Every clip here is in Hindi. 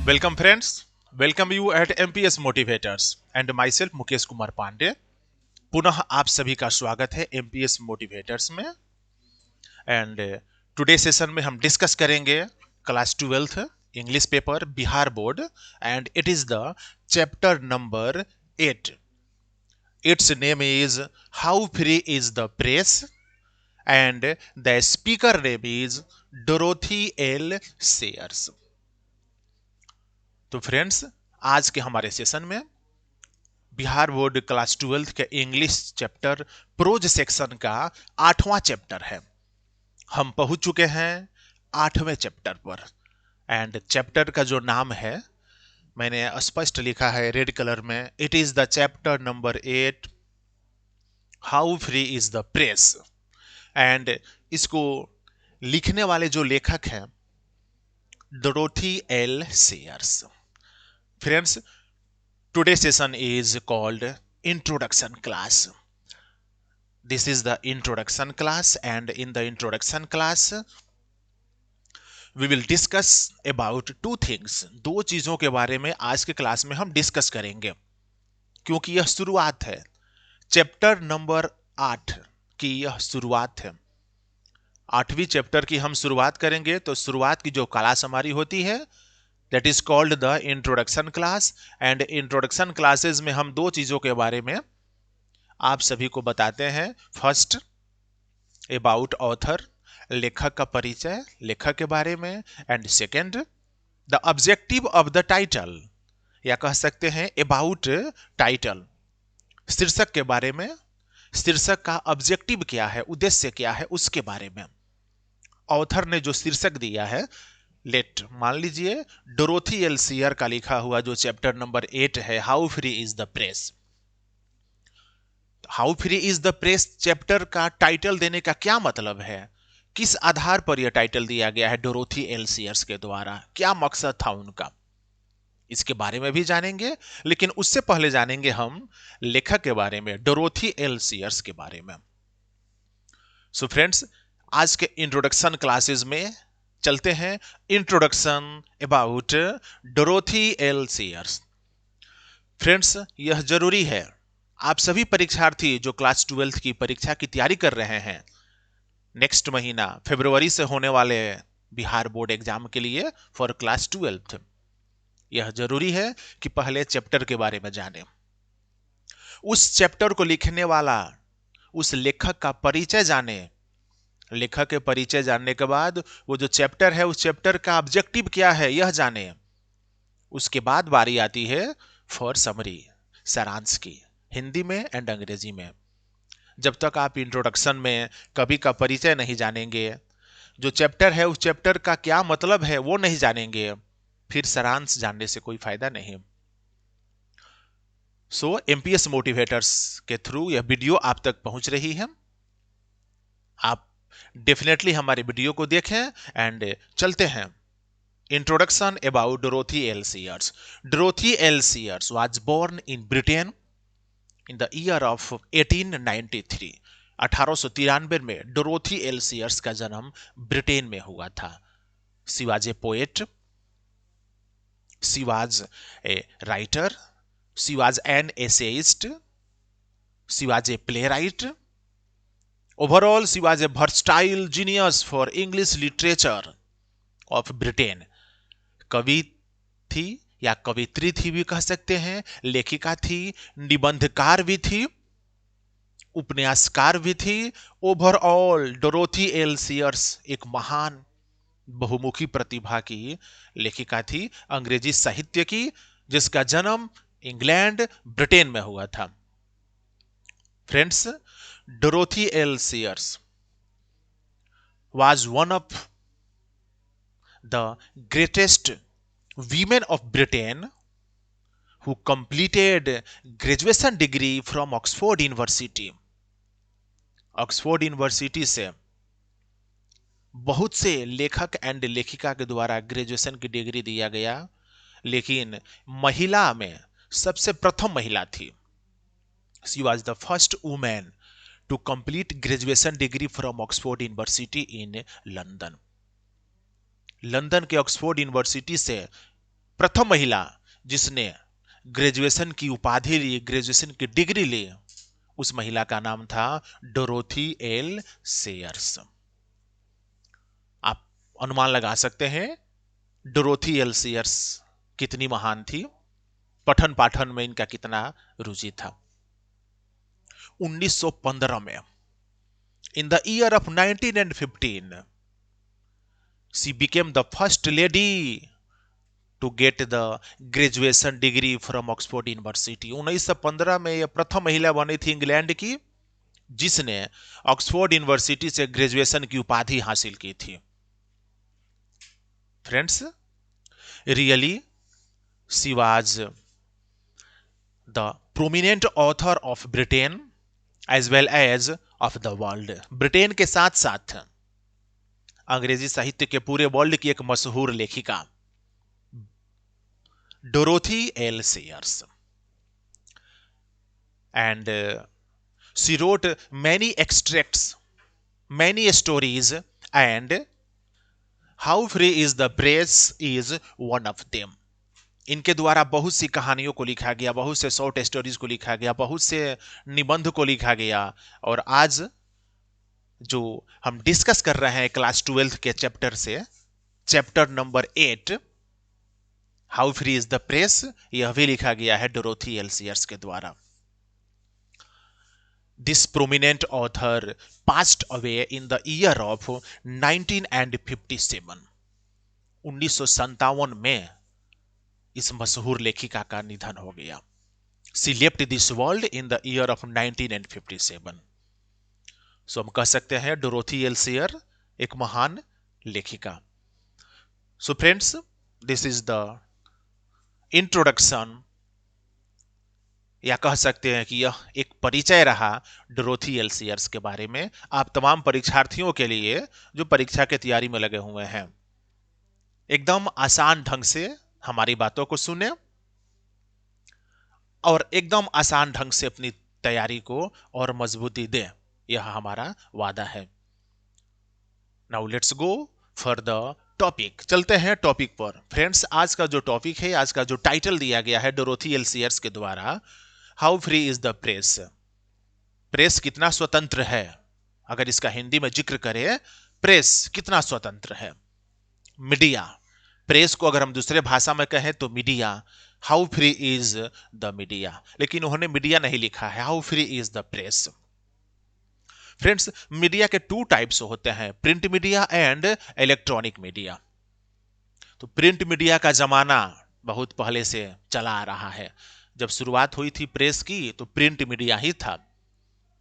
Welcome friends, welcome you at MPS Motivators and myself Mukesh Kumar Pandey. पुनः आप सभी का स्वागत है MPS मोटिवेटर्स में। एंड टुडे सेशन में हम डिस्कस करेंगे class 12th English paper Bihar board and it is the chapter number 8। It's name is how free is the press and the speaker name is Dorothy L shares. तो फ्रेंड्स, आज के हमारे सेशन में बिहार बोर्ड क्लास 12th के इंग्लिश चैप्टर प्रोज सेक्शन का 8वां चैप्टर है। हम पहुंच चुके हैं 8वें चैप्टर पर। एंड चैप्टर का जो नाम है मैंने स्पष्ट लिखा है रेड कलर में, it is the chapter number 8 how free is the press. And इसको लिखने वाले जो लेखक हैं Dorothy L shares. Friends, today's session is called introduction class. This is the introduction class and in the introduction class we will discuss about two things. दो चीजों के बारे में आज के क्लास में हम डिस्कस करेंगे क्योंकि यह शुरुआत है। चैप्टर नंबर 8 की यह शुरुआत है। 8वीं चैप्टर की हम शुरुआत करेंगे तो शुरुआत की जो क्लास हमारी होती है that is called the introduction class. And introduction classes में हम दो चीजों के बारे में आप सभी को बताते हैं। फर्स्ट, अबाउट ऑथर, लेखक का परिचय, लेखक के बारे में। And second, the objective of the title, या कह सकते हैं अबाउट टाइटल, शीर्षक के बारे में। शीर्षक का ऑब्जेक्टिव क्या है, उद्देश्य क्या है, उसके बारे में। ऑथर ने जो शीर्षक दिया है, लेट मान लीजिए डोरोथी एल सेयर का लिखा हुआ जो चैप्टर नंबर 8 है how free is the press. How free is the press chapter का टाइटल देने का क्या मतलब है, किस आधार पर यह टाइटल दिया गया है डोरोथी एल सेयर्स के द्वारा, क्या मकसद था उनका, इसके बारे में भी जानेंगे। लेकिन उससे पहले जानेंगे हम लेखक के बारे में, डोरोथी एल सेयर्स के बारे में। सो फ्रेंड्स, आज के इंट्रोडक्शन क्लासेस में चलते हैं। Introduction about Dorothy L shares. Friends, यह जरूरी है, आप सभी परीक्षार्थी जो क्लास 12th की परीक्षा की तैयारी कर रहे हैं नेक्स्ट महीना फरवरी से होने वाले बिहार बोर्ड एग्जाम के लिए फॉर क्लास 12th, यह जरूरी है कि पहले चैप्टर के बारे में जानें, उस चैप्टर को लिखने वाला उस लेखक का परिचय जाने। लेखक के परिचय जानने के बाद वो जो चैप्टर है उस चैप्टर का ऑब्जेक्टिव क्या है यह जाने। उसके बाद बारी आती है फॉर समरी, सारांश की, हिंदी में एंड अंग्रेजी में। जब तक आप इंट्रोडक्शन में कवि का परिचय नहीं जानेंगे, जो चैप्टर है उस चैप्टर का क्या मतलब है वो नहीं जानेंगे, फिर सारांश जानने से कोई फायदा नहीं। सो एमपीएस मोटिवेटर्स के थ्रू यह वीडियो आप तक पहुंच रही है। आप डेफिनेटली हमारे वीडियो को देखें एंड चलते हैं। Introduction about Dorothy L Sayers. Dorothy L Sayers was born in Britain in the year of 1893। 1893 में डोरोथी एल सेयर्स का जन्म ब्रिटेन में हुआ था। She was a poet, she was a writer, she was an essayist, she was a playwright. Overall she was a versatile genius for English literature of Britain. कवि थी या कवित्री थी भी कह सकते हैं, लेखिका थी, निबंधकार भी थी, उपन्यासकार भी थी। ओवरऑल डोरोथी एल सेयर्स एक महान बहुमुखी प्रतिभा की लेखिका थी, अंग्रेजी साहित्य की, जिसका जन्म इंग्लैंड ब्रिटेन में हुआ था। Friends, Dorothy L Sayers was one of the greatest women of Britain who completed graduation degree from Oxford University. Oxford University से बहुत से लेखक एंड लेखिका के द्वारा ग्रेजुएशन की डिग्री दिया गया, लेकिन महिला में सबसे प्रथम महिला थी। She was the first women to complete graduation degree from Oxford University in London. London के ऑक्सफोर्ड यूनिवर्सिटी से प्रथम महिला जिसने ग्रेजुएशन की उपाधि ली, ग्रेजुएशन की डिग्री ली, उस महिला का नाम था डोरोथी एल सेयर्स। आप अनुमान लगा सकते हैं डोरोथी एल सेयर्स कितनी महान थी, पठन पाठन में इनका कितना रुचि था। 1915 में, in the year of 1915, she became the first lady to get the graduation degree from Oxford University। 1915 में यह प्रथम महिला बनी थी इंग्लैंड की जिसने ऑक्सफोर्ड यूनिवर्सिटी से ग्रेजुएशन की उपाधि हासिल की थी। Friends, really she was the prominent author of Britain as well as of the world. Britain के साथ साथ अंग्रेजी साहित्य के पूरे वर्ल्ड की एक मशहूर लेखिका Dorothy L shares. And she wrote many extracts, many stories, and how free is the press is one of them. इनके द्वारा बहुत सी कहानियों को लिखा गया, बहुत से शॉर्ट स्टोरीज को लिखा गया, बहुत से निबंध को लिखा गया। और आज जो हम डिस्कस कर रहे हैं क्लास 12 के चैप्टर से, chapter number 8 how free is the press, यह भी लिखा गया है डोरोथी एल सेयर्स के द्वारा। This prominent author passed away in the year of 1957। 1957 में इस मशहूर लेखिका का निधन हो गया। She left this world in the year of 1957। सो हम कह सकते हैं डोरोथी एल सेयर एक महान लेखिका। So friends, this is the introduction, या कह सकते हैं कि यह एक परिचय रहा डोरोथी एल सेयर्स के बारे में आप तमाम परीक्षार्थियों के लिए जो परीक्षा की तैयारी में लगे हुए हैं। एकदम आसान ढंग से हमारी बातों को सुने और एकदम आसान ढंग से अपनी तैयारी को और मजबूती दें, यह हमारा वादा है। Now let's go for the topic. चलते हैं टॉपिक पर। फ्रेंड्स, आज का जो टॉपिक है, आज का जो टाइटल दिया गया है डोरोथी एल सेयर्स के द्वारा, how free is the press. Press कितना स्वतंत्र है। अगर इसका हिंदी में जिक्र करें, प्रेस कितना स्वतंत्र है। मीडिया, प्रेस को अगर हम दूसरे भाषा में कहें तो media, how free is the media, लेकिन उन्होंने मीडिया नहीं लिखा है, how free is the press. Friends, media के 2 टाइप्स होते हैं, print media and electronic media. तो प्रिंट मीडिया का जमाना बहुत पहले से चला आ रहा है। जब शुरुआत हुई थी प्रेस की तो प्रिंट मीडिया ही था,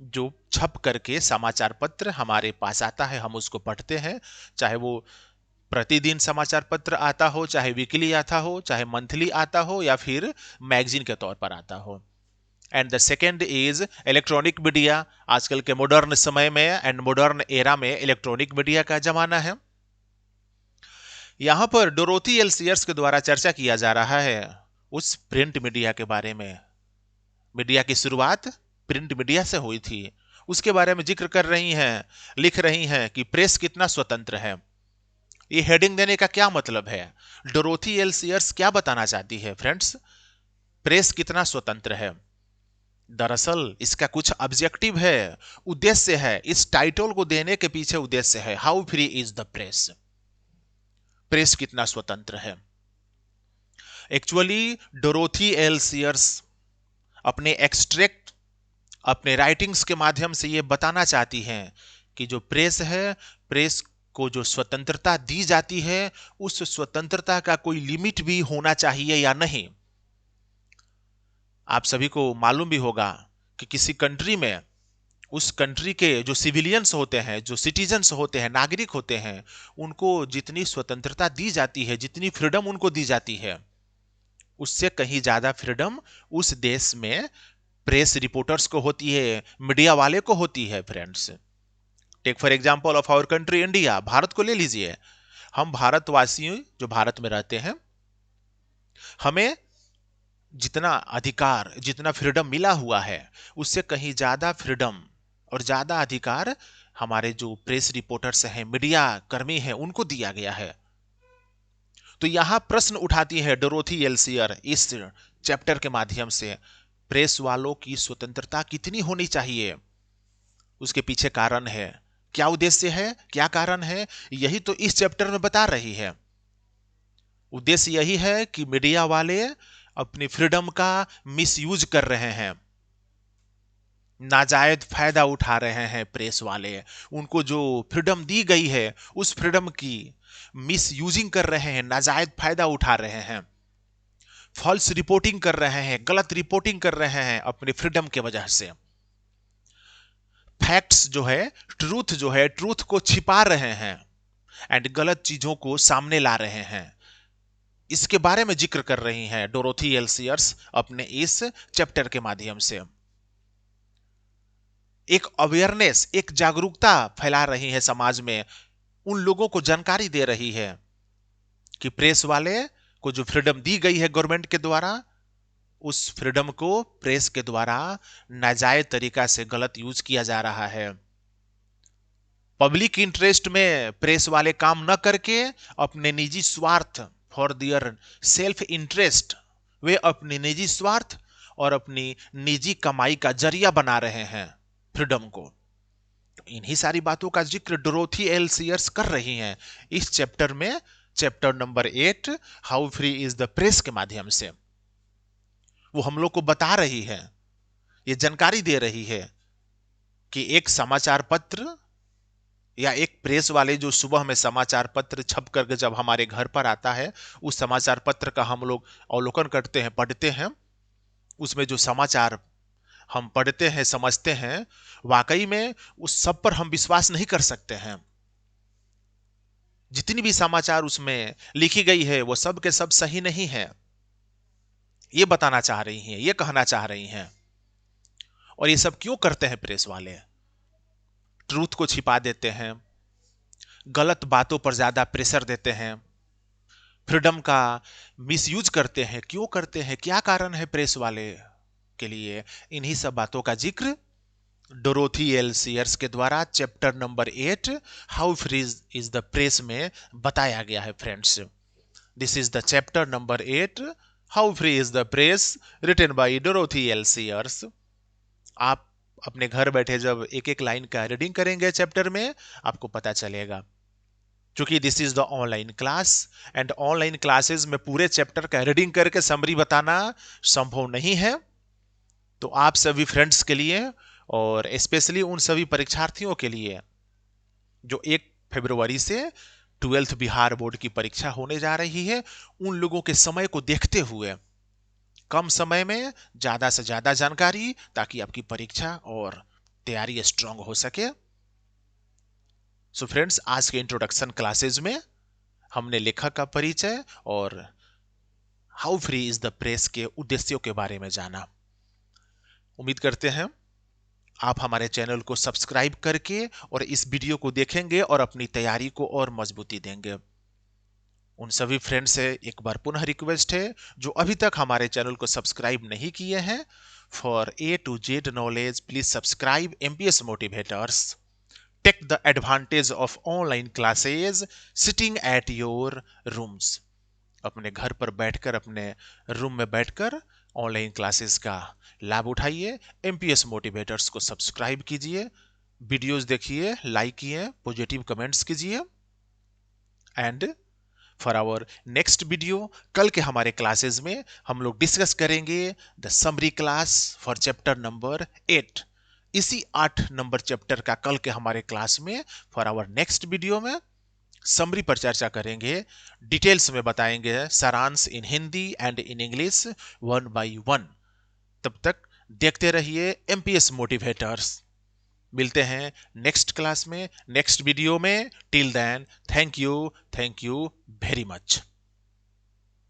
जो छप करके समाचार पत्र हमारे पास आता है, हम उसको पढ़ते हैं, चाहे वो प्रतिदिन समाचार पत्र आता हो, चाहे वीकली आता हो, चाहे मंथली आता हो, या फिर मैगजीन के तौर पर आता हो। And the second is electronic media. आजकल के मॉडर्न समय में एंड मॉडर्न एरा में इलेक्ट्रॉनिक मीडिया का जमाना है। यहां पर डोरोथी एल सेयर्स के द्वारा चर्चा किया जा रहा है उस प्रिंट मीडिया के बारे में। मीडिया की शुरुआत प्रिंट मीडिया से हुई थी, उसके बारे में जिक्र कर रही हैं, लिख रही हैं कि प्रेस कितना स्वतंत्र है। ये हेडिंग देने का क्या मतलब है? डोरोथी एल सेयर्स क्या बताना चाहती है फ्रेंड्स? प्रेस कितना स्वतंत्र है। दरअसल इसका कुछ ऑब्जेक्टिव है, उद्देश्य है। इस टाइटल को देने के पीछे उद्देश्य है, how free is the press. Press कितना स्वतंत्र है। एक्चुअली डोरोथी एल सेयर्स अपने एक्सट्रैक्ट, अपने राइटिंग्स के माध्यम से यह बताना चाहती हैं कि जो प्रेस है, प्रेस को जो स्वतंत्रता दी जाती है, उस स्वतंत्रता का कोई लिमिट भी होना चाहिए या नहीं। आप सभी को मालूम भी होगा कि किसी कंट्री में उस कंट्री के जो सिविलियंस होते हैं, जो सिटीजन्स होते हैं, नागरिक होते हैं, उनको जितनी स्वतंत्रता दी जाती है, जितनी फ्रीडम उनको दी जाती है, उससे कहीं ज्यादा फ्रीडम उस देश में प्रेस रिपोर्टर्स को होती है, मीडिया वाले को होती है। Friends, take for example of our country India, Bharat को ले लीजिए। हम भारतवासी जो भारत में रहते हैं, हमें जितना अधिकार, जितना फ्रीडम मिला हुआ है, उससे कहीं ज्यादा फ्रीडम और ज्यादा अधिकार हमारे जो प्रेस रिपोर्टर्स हैं, मीडिया कर्मी हैं, उनको दिया गया है। तो यहां प्रश्न उठाती है डोरोथी एल्सियर इस चैप्टर के माध्यम से, प्रेस वालों की स्वतंत्रता कितनी होनी चाहिए, उसके पीछे कारण है, क्या उद्देश्य है, क्या कारण है, यही तो इस चैप्टर में बता रही है। उद्देश्य यही है कि मीडिया वाले अपनी फ्रीडम का मिसयूज कर रहे हैं, नाजायज फायदा उठा रहे हैं प्रेस वाले, उनको जो फ्रीडम दी गई है उस फ्रीडम की मिसयूजिंग कर रहे हैं, नाजायज फायदा उठा रहे हैं, फॉल्स रिपोर्टिंग कर रहे हैं, गलत रिपोर्टिंग कर रहे हैं अपनी फ्रीडम के वजह से। फैक्ट्स जो है, ट्रूथ को छिपा रहे हैं एंड गलत चीजों को सामने ला रहे हैं। इसके बारे में जिक्र कर रही हैं डोरोथी एल्सियर्स अपने इस चैप्टर के माध्यम से। एक अवेयरनेस, एक जागरूकता फैला रही है समाज में, उन लोगों को जानकारी दे रही है कि प्रेस वाले को जो फ्रीडम दी गई है गवर्नमेंट के द्वारा, उस फ्रीडम को प्रेस के द्वारा नाजायज तरीका से गलत यूज किया जा रहा है। पब्लिक इंटरेस्ट में प्रेस वाले काम न करके अपने निजी स्वार्थ, फॉर दियर सेल्फ इंटरेस्ट, वे अपनी निजी स्वार्थ और अपनी निजी कमाई का जरिया बना रहे हैं फ्रीडम को। तो इन्हीं सारी बातों का जिक्र डोरोथी एल्सियर्स कर रही हैं इस चैप्टर में, chapter number 8 how free is the press के माध्यम से। वो हम लोग को बता रही है, ये जानकारी दे रही है कि एक समाचार पत्र या एक प्रेस वाले जो सुबह में समाचार पत्र छप करके जब हमारे घर पर आता है, उस समाचार पत्र का हम लोग अवलोकन करते हैं, पढ़ते हैं, उसमें जो समाचार हम पढ़ते हैं, समझते हैं, वाकई में उस सब पर हम विश्वास नहीं कर सकते हैं। जितनी भी समाचार उसमें लिखी गई है वो सब के सब सही नहीं है, ये बताना चाह रही हैं, ये कहना चाह रही हैं। और ये सब क्यों करते हैं प्रेस वाले? ट्रूथ को छिपा देते हैं, गलत बातों पर ज्यादा प्रेशर देते हैं, फ्रीडम का मिसयूज करते हैं। क्यों करते हैं, क्या कारण है प्रेस वाले के लिए? इन्हीं सब बातों का जिक्र डोरोथी एल्सियर्स के द्वारा chapter number 8 how free is the press में बताया गया है friends. This is the chapter number 8 how free is the press, written by Dorothy L Sayers. आप अपने घर बैठे जब एक एक लाइन का रीडिंग करेंगे चैप्टर में, आपको पता चलेगा। क्योंकि this is the online class and online classes में पूरे चैप्टर का रीडिंग करके समरी बताना संभव नहीं है। तो आप सभी फ्रेंड्स के लिए और स्पेशली उन सभी परीक्षार्थियों के लिए जो 1 फरवरी से 12th बिहार बोर्ड की परीक्षा होने जा रही है, उन लोगों के समय को देखते हुए कम समय में ज्यादा से ज्यादा जानकारी, ताकि आपकी परीक्षा और तैयारी स्ट्रांग हो सके। सो फ्रेंड्स, आज के इंट्रोडक्शन क्लासेस में हमने लेखक का परिचय और how free is the press के उद्देश्यों के बारे में जाना। उम्मीद करते हैं आप हमारे चैनल को सब्सक्राइब करके और इस वीडियो को देखेंगे और अपनी तैयारी को और मजबूती देंगे। उन सभी फ्रेंड से एक बार पुनः रिक्वेस्ट है जो अभी तक हमारे चैनल को सब्सक्राइब नहीं किए हैं, for A to Z knowledge please subscribe MPS motivators. Take the advantage of online classes sitting at your rooms. अपने घर पर बैठकर, अपने रूम में बैठकर ऑनलाइन क्लासेस का लाभ उठाइए। MPS मोटिवेटर्स को सब्सक्राइब कीजिए, वीडियोस देखिए, लाइक कीजिए, पॉजिटिव कमेंट्स कीजिए। And for our next video, कल के हमारे क्लासेस में हम लोग डिस्कस करेंगे the summary class for chapter number 8। इसी 8 नंबर चैप्टर का कल के हमारे क्लास में फॉर आवर नेक्स्ट वीडियो में समरी पर चर्चा करेंगे, डिटेल्स में बताएंगे सारांश in Hindi and in English 1 by 1। तब तक देखते रहिए MPS मोटिवेटर्स। मिलते हैं नेक्स्ट क्लास में, नेक्स्ट वीडियो में। Till then, thank you very much.